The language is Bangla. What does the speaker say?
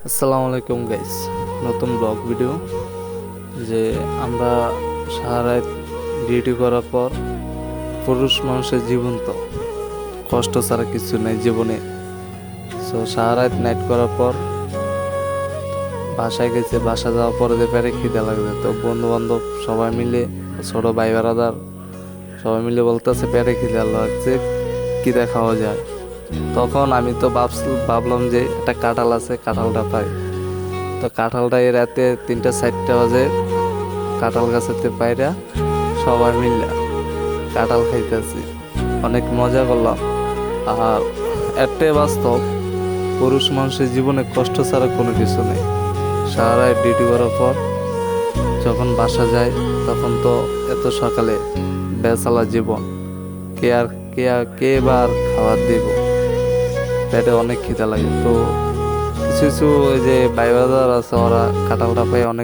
আসসালামু আলাইকুম গাইস, নতুন ব্লগ ভিডিও। যে আমরা সারা রাত ডিউটি করার পর পুরুষ মানুষের জীবন তো কষ্ট ছাড়া কিছু নেই জীবনে। সো সারা রাত নাইট করার পর বাসায় গেছে, বাসা যাওয়ার পরে যে পেটে খিদে লাগবে, তো বন্ধু বান্ধব সবাই মিলে, ছোট ভাই বারাদার সবাই মিলে বলতেছে পেটে খিদে লাগছে, খিদে খাওয়া যায়। তখন আমি তো ভাবলাম যে একটা কাঁঠাল আছে, কাঁঠালটা পাই। তো কাঁঠালটা এই রাতে 3টা 4টা বাজে কাঁঠাল গাছেতে পাইরা সবাই মিলে কাঁঠাল খাইতেছি, অনেক মজা করলাম। আর একটাই বাস্তব, পুরুষ মানুষের জীবনে কষ্ট ছাড়া কোনো কিছু নেই। সারা রাত ডিউটি করার পর যখন বাসা যায়, তখন তো এত সকালে বেচালা জীবন, কে আর খাবার দিব, পেটে অনেক খিদা লাগে। তো কিছু কিছু ওই যে ভাই বাজার আছে, ওরা কাঁঠালটা পাই অনেক